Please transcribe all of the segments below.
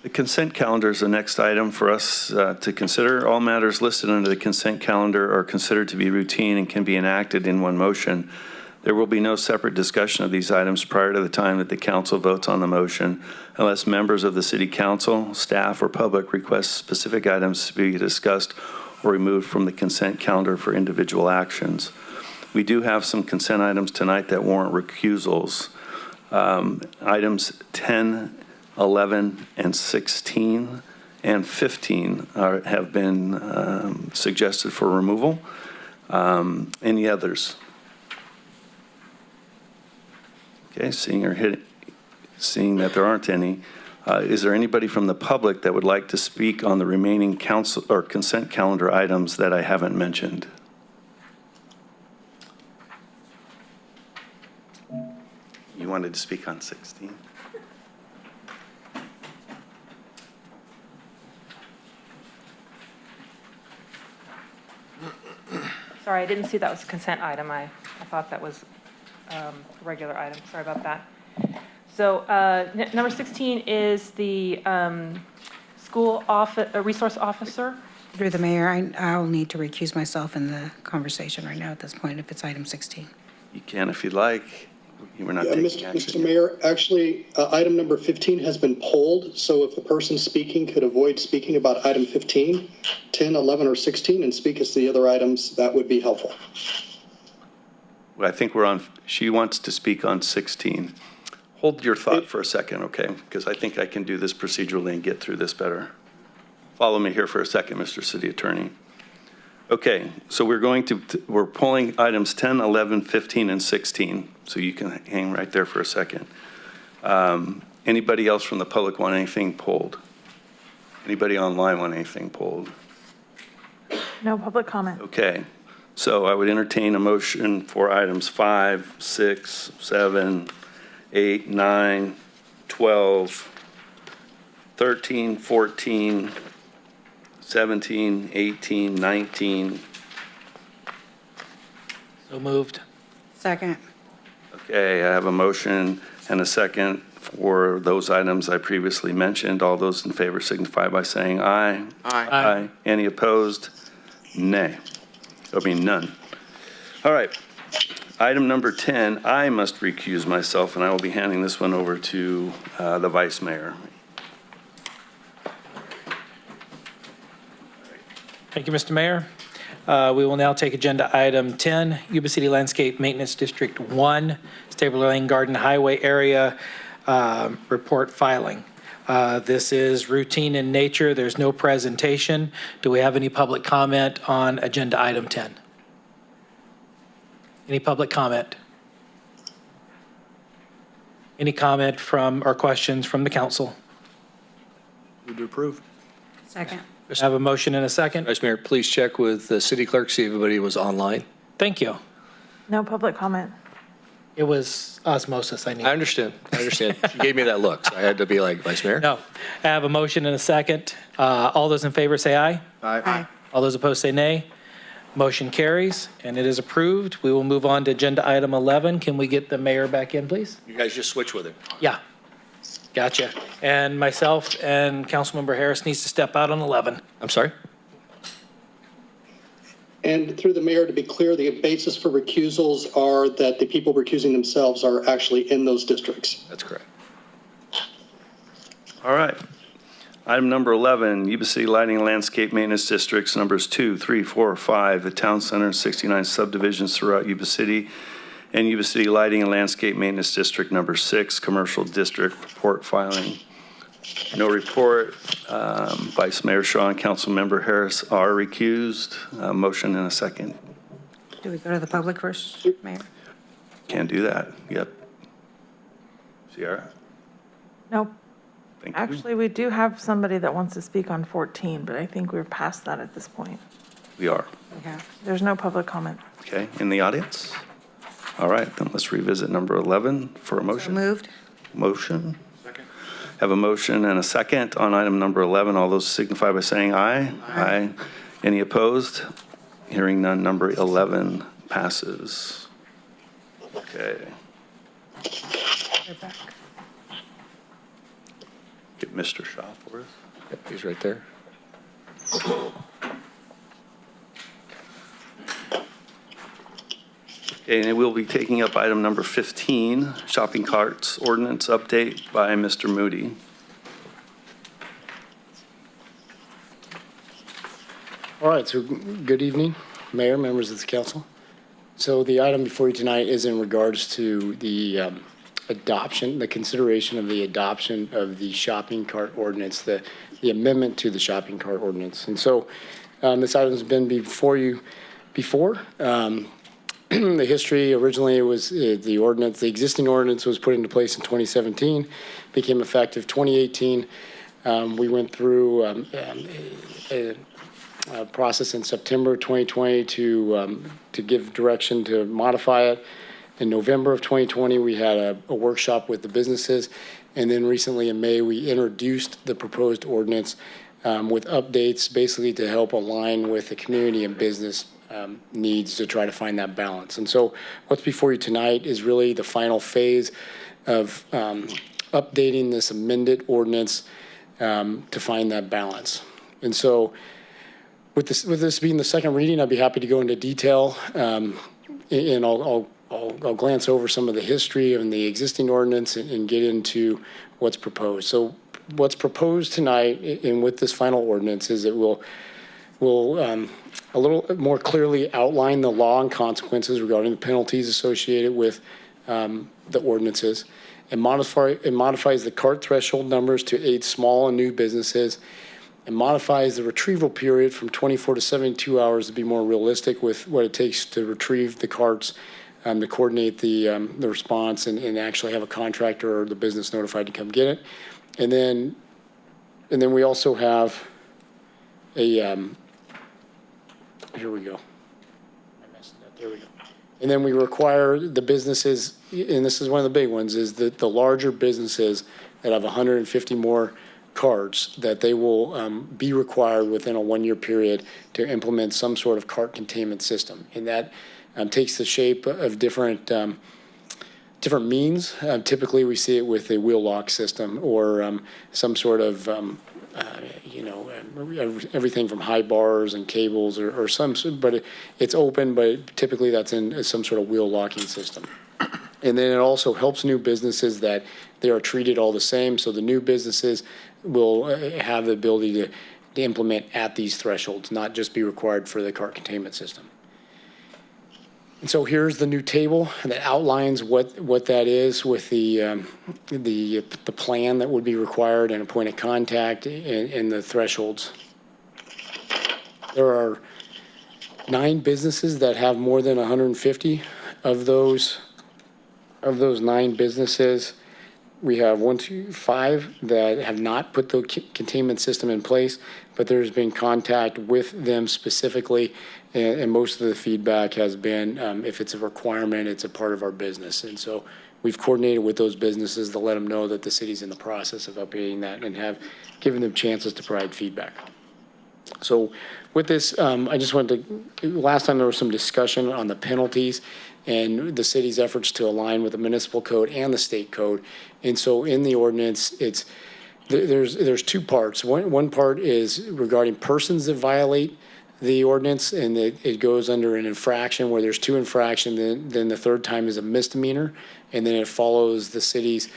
The consent calendar is the next item for us to consider. All matters listed under the consent calendar are considered to be routine and can be enacted in one motion. There will be no separate discussion of these items prior to the time that the council votes on the motion, unless members of the city council, staff, or public request specific items to be discussed or removed from the consent calendar for individual actions. We do have some consent items tonight that warrant recusals. Items 10, 11, and 16 and 15 have been suggested for removal. Any others? Okay, seeing that there aren't any, is there anybody from the public that would like to speak on the remaining council or consent calendar items that I haven't mentioned? You wanted to speak on 16? Sorry, I didn't see that was a consent item. I thought that was a regular item. Sorry about that. So number 16 is the school resource officer. Through the mayor, I'll need to recuse myself in the conversation right now at this point if it's item 16. You can if you'd like. You were not Yeah, taking action. Mr. Mayor, actually, item number 15 has been pulled, so if the person speaking could avoid speaking about item 15, 10, 11, or 16, and speak as to the other items, that would be helpful. Well, I think we're on, she wants to speak on 16. Hold your thought for a second, okay? Because I think I can do this procedurally and get through this better. Follow me here for a second, Mr. City Attorney. Okay, so we're pulling items 10, 11, 15, and 16. So you can hang right there for a second. Anybody else from the public want anything pulled? Anybody online want anything pulled? No public comment. Okay, so I would entertain a motion for items 5, 6, 7, 8, 9, 12, 13, 14, 17, 18, 19. So moved. Second. Okay, I have a motion and a second for those items I previously mentioned. All those in favor signify by saying aye. Aye. Aye. Any opposed? Nay. I mean, none. All right. Item number 10, I must recuse myself, and I will be handing this one over to the vice mayor. Thank you, Mr. Mayor. We will now take agenda item 10, Yuba City Landscape Maintenance District 1, Stabler Lane Garden Highway Area report filing. This is routine in nature. There's no presentation. Do we have any public comment on agenda item 10? Any public comment? Any comment from or questions from the council? Move to approve. Second. I have a motion and a second. Vice Mayor, please check with the city clerk, see if everybody was online. Thank you. No public comment. It was osmosis I need. I understand. She gave me that look, so I had to be like, Vice Mayor? No. I have a motion and a second. All those in favor say aye. Aye. All those opposed say nay. Motion carries, and it is approved. We will move on to agenda item 11. Can we get the mayor back in, please? You guys just switch with it. Yeah. Gotcha. And myself and Councilmember Harris needs to step out on 11. I'm sorry? And through the mayor, to be clear, the basis for recusals are that the people recusing themselves are actually in those districts. That's correct. All right. Item number 11, Yuba City Lighting and Landscape Maintenance Districts, numbers 2, 3, 4, 5, the Town Center, 69 subdivisions throughout Yuba City, and Yuba City Lighting and Landscape Maintenance District, number 6, Commercial District report filing. No report. Vice Mayor Shaw and Councilmember Harris are recused. Motion and a second. Do we go to the public first, Mayor? Can't do that. Yep. Sierra? Nope. Thank you. Actually, we do have somebody that wants to speak on 14, but I think we're past that at this point. We are. Okay. There's no public comment. Okay, in the audience? All right, then let's revisit number 11 for a So motion. moved. Motion. Second. Have a motion and a second on item number 11. All those signify by saying aye. Aye. Any opposed? Hearing none, number 11 passes. Okay. We're back. Get Mr. Shaw for us. Yep, he's right there. Okay, and we'll be taking up item number 15, shopping carts ordinance update by Mr. Moody. All right, so good evening, Mayor, members of the council. So the item before you tonight is in regards to the adoption, the consideration of the adoption of the shopping cart ordinance, the amendment to the shopping cart ordinance. And so this item's been before you before. The history, originally it was the ordinance, the existing ordinance was put into place in 2017, became effective 2018. We went through a process in September 2020 to give direction to modify it. In November of 2020, we had a workshop with the businesses. And then recently in May, we introduced the proposed ordinance with updates basically to help align with the community and business needs to try to find that balance. And so what's before you tonight is really the final phase of updating this amended ordinance to find that balance. And so with this being the second reading, I'd be happy to go into detail, and I'll glance over some of the history of the existing ordinance and get into what's proposed. So what's proposed tonight and with this final ordinance is it will a little more clearly outline the law and consequences regarding the penalties associated with the ordinances. It modifies the cart threshold numbers to aid small and new businesses. It modifies the retrieval period from 24 to 72 hours to be more realistic with what it takes to retrieve the carts, to coordinate the response and actually have a contractor or the business notified to come get it. And then we also have a, here we go. I messed it up. There we go. And then we require the businesses, and this is one of the big ones, is that the larger businesses that have 150 more carts, that they will be required within a 1-year period to implement some sort of cart containment system. And that takes the shape of different means. Typically, we see it with a wheel lock system or some sort of, everything from high bars and cables or some, but it's open, but typically that's in some sort of wheel locking system. And then it also helps new businesses that they are treated all the same. So the new businesses will have the ability to implement at these thresholds, not just be required for the cart containment system. And so here's the new table that outlines what that is with the plan that would be required and a point of contact and the thresholds. There are 9 businesses that have more than 150 of those 9 businesses. We have 5 that have not put the containment system in place, but there's been contact with them specifically, and most of the feedback has been if it's a requirement, it's a part of our business. And so we've coordinated with those businesses to let them know that the city's in the process of updating that and have given them chances to provide feedback. So with this, I just wanted to, last time there was some discussion on the penalties and the city's efforts to align with the municipal code and the state code. And so in the ordinance, there's 2 parts. One part is regarding persons that violate the ordinance, and it goes under an infraction where there's 2 infractions, then the 3rd time is a misdemeanor, and then it follows the city's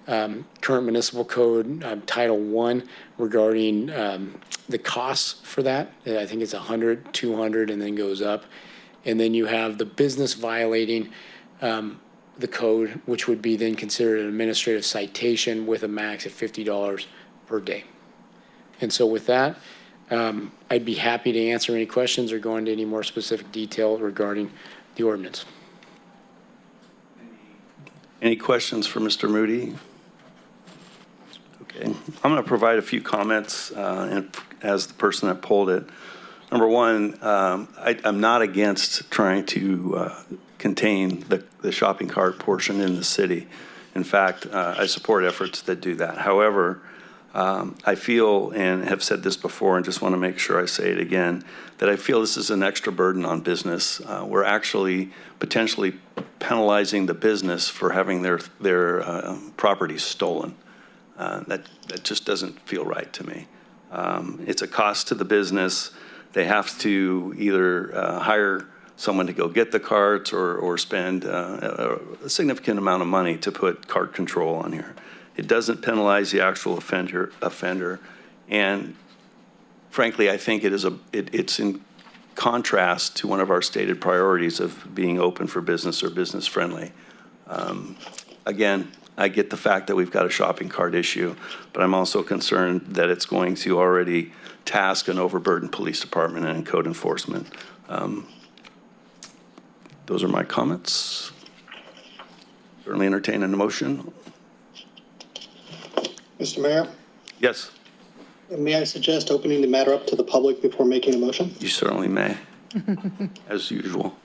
current municipal code, Title I, regarding the costs for that. I think it's 100, 200, and then goes up. And then you have the business violating the code, which would be then considered an administrative citation with a max of $50 per day. And so with that, I'd be happy to answer any questions or go into any more specific detail regarding the ordinance. Any questions for Mr. Moody? Okay, I'm going to provide a few comments as the person that pulled it. Number one, I'm not against trying to contain the shopping cart portion in the city. In fact, I support efforts that do that. However, I feel, and have said this before and just want to make sure I say it again, that I feel this is an extra burden on business. We're actually potentially penalizing the business for having their properties stolen. That just doesn't feel right to me. It's a cost to the business. They have to either hire someone to go get the carts or spend a significant amount of money to put cart control on here. It doesn't penalize the actual offender. And frankly, I think it's in contrast to one of our stated priorities of being open for business or business friendly. Again, I get the fact that we've got a shopping cart issue, but I'm also concerned that it's going to already task an overburdened police department and code enforcement. Those are my comments. Certainly entertain a motion. Mr. Mayor, Yes, may I suggest opening the matter up to the public before making a motion? you certainly may, as usual.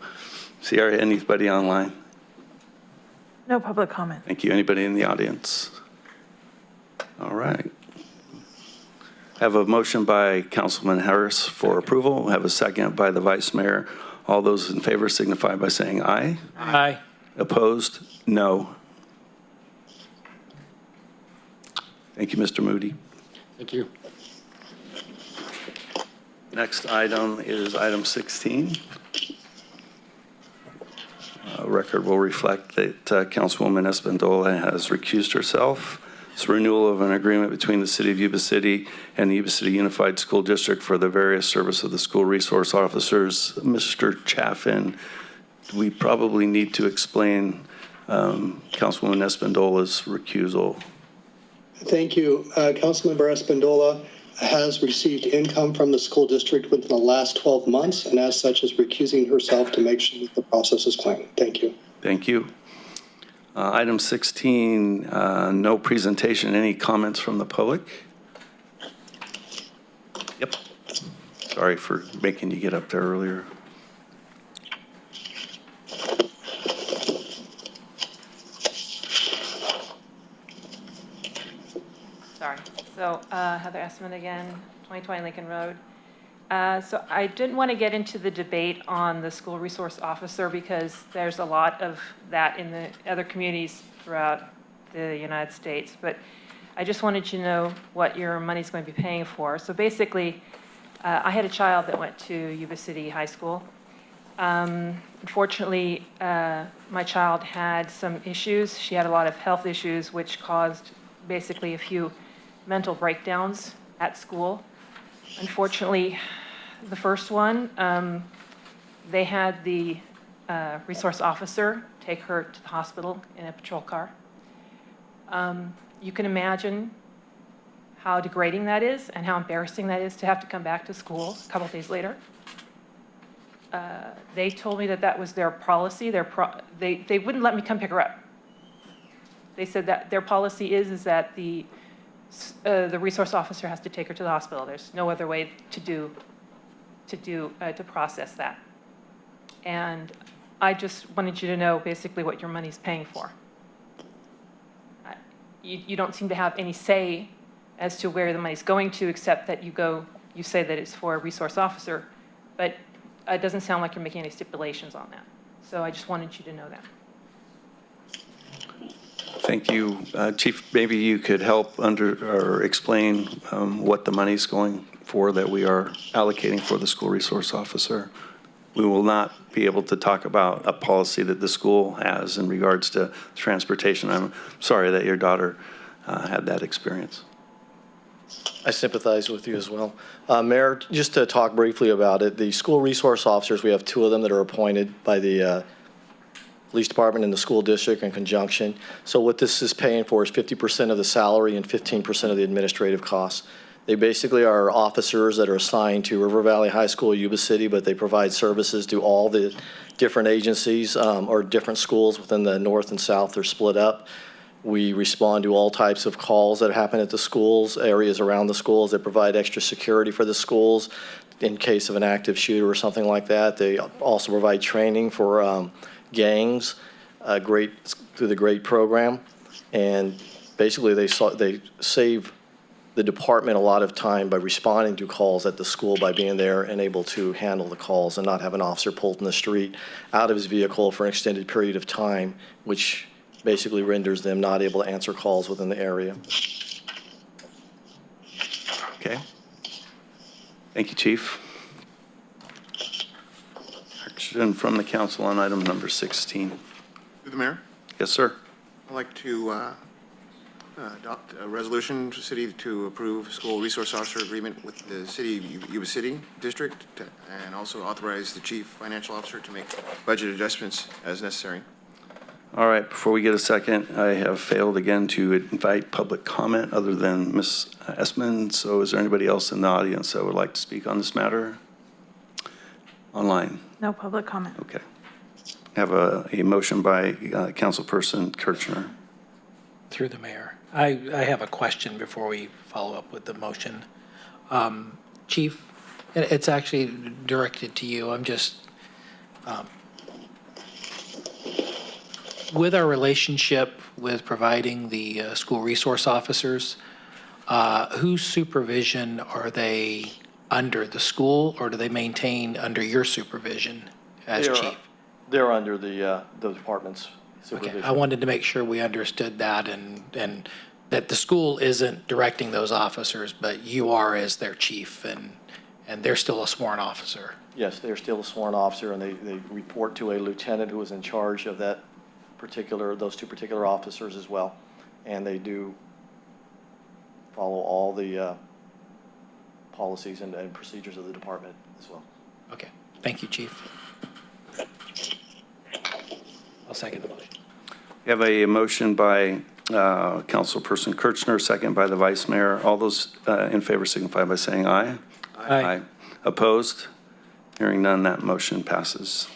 See, anybody online? No public comment. Thank you. Anybody in the audience? All right. Have a motion by Councilman Harris for approval. Have a second by the Vice Mayor. All those in favor signify by saying aye. Aye. Opposed? No. Thank you, Mr. Moody. Thank you. Next item is item 16. Record will reflect that Councilwoman Espandola has recused herself. It's renewal of an agreement between the City of Yuba City and the Yuba City Unified School District for the various service of the school resource officers. Mr. Chaffin, we probably need to explain Councilwoman Espandola's recusal. Thank you. Councilmember Espandola has received income from the school district within the last 12 months, and as such is recusing herself to make sure that the process is clean. Thank you. Thank you. Item 16, no presentation. Any comments from the public? Yep. Sorry for making you get up there earlier. Sorry. So Heather Esmond again, 2020 Lincoln Road. So I didn't want to get into the debate on the school resource officer because there's a lot of that in the other communities throughout the United States. But I just wanted you to know what your money's going to be paying for. So basically, I had a child that went to Yuba City High School. Unfortunately, my child had some issues. She had a lot of health issues, which caused basically a few mental breakdowns at school. Unfortunately, the first one, they had the resource officer take her to the hospital in a patrol car. You can imagine how degrading that is and how embarrassing that is to have to come back to school a couple days later. They told me that that was their policy. They wouldn't let me come pick her up. They said that their policy is that the resource officer has to take her to the hospital. There's no other way to process that. And I just wanted you to know basically what your money's paying for. You don't seem to have any say as to where the money's going to, except that you say that it's for a resource officer, but it doesn't sound like you're making any stipulations on that. So I just wanted you to know that. Thank you. Chief, maybe you could help or explain what the money's going for that we are allocating for the school resource officer. We will not be able to talk about a policy that the school has in regards to transportation. I'm sorry that your daughter had that experience. I sympathize with you as well. Mayor, just to talk briefly about it, the school resource officers, we have 2 of them that are appointed by the police department and the school district in conjunction. So what this is paying for is 50% of the salary and 15% of the administrative costs. They basically are officers that are assigned to River Valley High School, Yuba City, but they provide services to all the different agencies or different schools within the north and south. They're split up. We respond to all types of calls that happen at the schools, areas around the schools. They provide extra security for the schools in case of an active shooter or something like that. They also provide training for gangs through the GREAT program. And basically they save the department a lot of time by responding to calls at the school by being there and able to handle the calls and not have an officer pulled in the street out of his vehicle for an extended period of time, which basically renders them not able to answer calls within the area. Okay. Thank you, Chief. Action from the council on item number 16. Through the mayor, Yes, sir. I'd like to adopt a resolution to city to approve school resource officer agreement with the city of Yuba City District and also authorize the chief financial officer to make budget adjustments as necessary. All right, before we get a second, I have failed again to invite public comment other than Ms. Esmond. So is there anybody else in the audience that would like to speak on this matter? Online? No public comment. Okay. Have a motion by Councilperson Kirchner. Through the mayor. I have a question before we follow up with the motion. Chief, it's actually directed to you. I'm just, with our relationship with providing the school resource officers, whose supervision are they under, the school, or do they maintain under your supervision as chief? They're under the department's Okay, supervision. I wanted to make sure we understood that and that the school isn't directing those officers, but you are as their chief and they're still a sworn officer. Yes, they're still a sworn officer, and they report to a lieutenant who is in charge of those two particular officers as well. And they do follow all the policies and procedures of the department as well. Okay, thank you, chief. I'll second the motion. We have a motion by Councilperson Kirchner, second by the Vice Mayor. All those in favor signify by saying aye. Aye. Opposed? Hearing none, that motion passes.